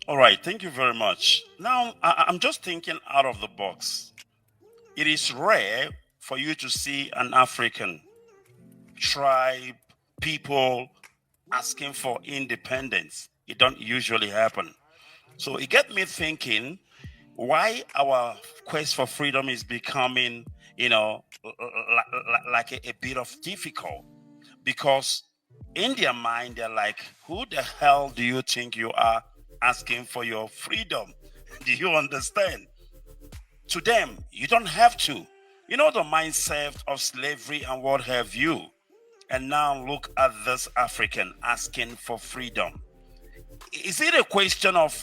All right, thank you very much. Now, I'm just thinking out of the box. It is rare for you to see an African tribe, people asking for independence. It don't usually happen. So it get me thinking why our quest for freedom is becoming, like a bit of difficult. Because in their mind, they're like, who the hell do you think you are asking for your freedom? Do you understand? To them, you don't have to. You know the mindset of slavery and what have you. And now look at this African asking for freedom. Is it a question of,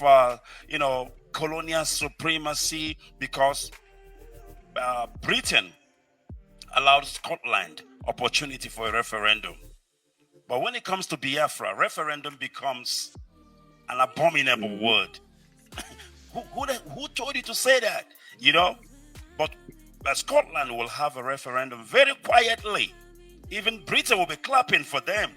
colonial supremacy because Britain allowed Scotland opportunity for a referendum? But when it comes to Biafra, referendum becomes an abominable word. Who told you to say that? You know? But Scotland will have a referendum very quietly. Even Britain will be clapping for them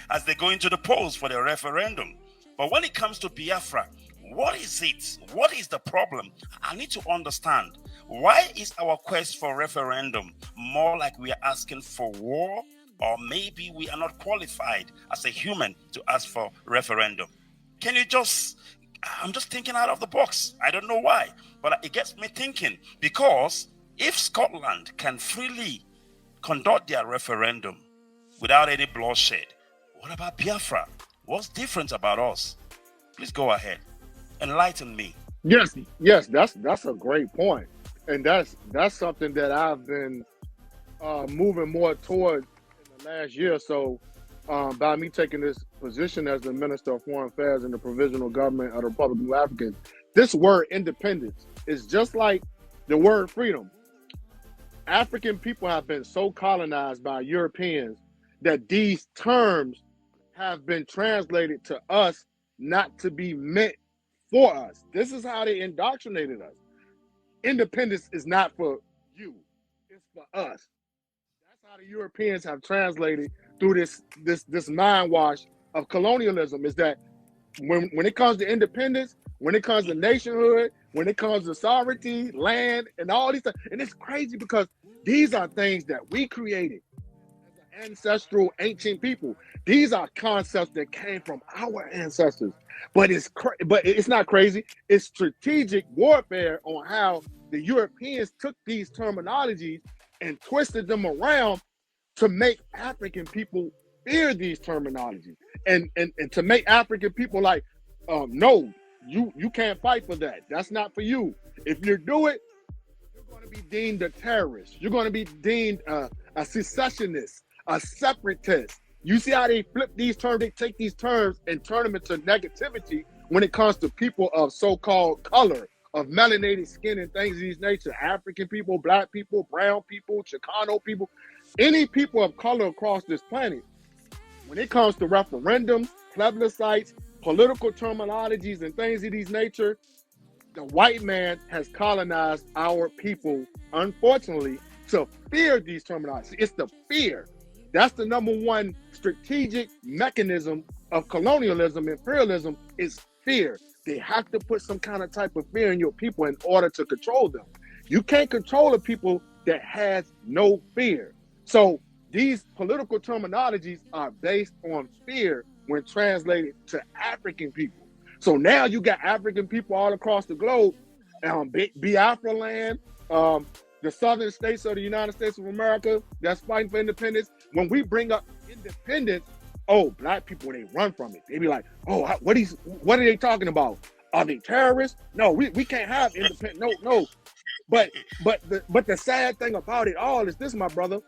as they go into the polls for their referendum. But when it comes to Biafra, what is it? What is the problem? I need to understand. Why is our quest for referendum more like we are asking for war? Or maybe we are not qualified as a human to ask for referendum. Can you I'm just thinking out of the box. I don't know why, but it gets me thinking. Because if Scotland can freely conduct their referendum without any bloodshed, what about Biafra? What's different about us? Please go ahead. Enlighten me. Yes, that's a great point, and that's something that I've been moving more towards in the last year or so, by me taking this position as the Minister of Foreign Affairs in the Provisional Government of the Republic of Africa. This word independence is just like the word freedom. African people have been so colonized by Europeans that these terms have been translated to us not to be meant for us. This is how they indoctrinated us. Independence is not for you, it's for us. That's how the Europeans have translated through this mind wash of colonialism, is that when it comes to independence, when it comes to nationhood, when it comes to sovereignty, land, and all these things, and it's crazy because these are things that we created as an ancestral ancient people. These are concepts that came from our ancestors. But it's not crazy. It's strategic warfare on how the Europeans took these terminologies and twisted them around to make African people fear these terminologies, and to make African people like, no, you can't fight for that. That's not for you. If you do it, you're going to be deemed a terrorist. You're going to be deemed a secessionist, a separatist. You see how they flip these terms? They take these terms and turn them into negativity when it comes to people of so-called color, of melanated skin and things of these nature. African people, black people, brown people, Chicano people, any people of color across this planet. When it comes to referendums, plebiscites, political terminologies, and things of these nature, the white man has colonized our people, unfortunately, to fear these terminologies. It's the fear. That's the number one strategic mechanism of colonialism, imperialism, is fear. They have to put some kind of type of fear in your people in order to control them. You can't control a people that has no fear. So these political terminologies are based on fear when translated to African people. So now you got African people all across the globe, Biafra land, the southern states of the United States of America that's fighting for independence. When we bring up independence, oh, black people, they run from it. They be like, oh, what are they talking about? Are they terrorists? No, we can't have independence. No. But the sad thing about it all is this, my brother.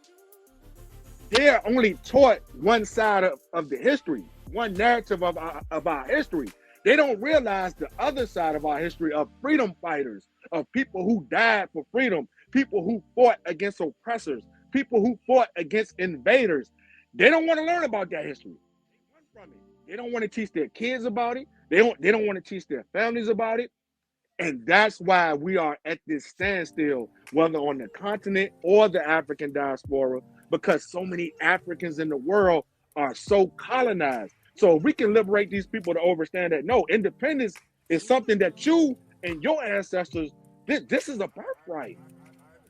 They're only taught one side of the history, one narrative of our history. They don't realize the other side of our history of freedom fighters, of people who died for freedom, people who fought against oppressors, people who fought against invaders. They don't want to learn about that history. They run from it. They don't want to teach their kids about it. They don't want to teach their families about it. And that's why we are at this standstill, whether on the continent or the African diaspora, because so many Africans in the world are so colonized. So if we can liberate these people to understand that, no, independence It's something that you and your ancestors, this is a birthright.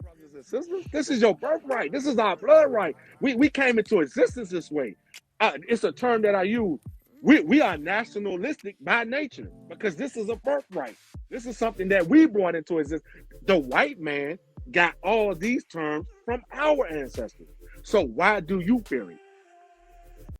Brothers and sisters, this is your birthright. This is our blood right. We came into existence this way. It's a term that I use. We are nationalistic by nature because this is a birthright. This is something that we brought into existence. The white man got all these terms from our ancestors. So why do you fear it?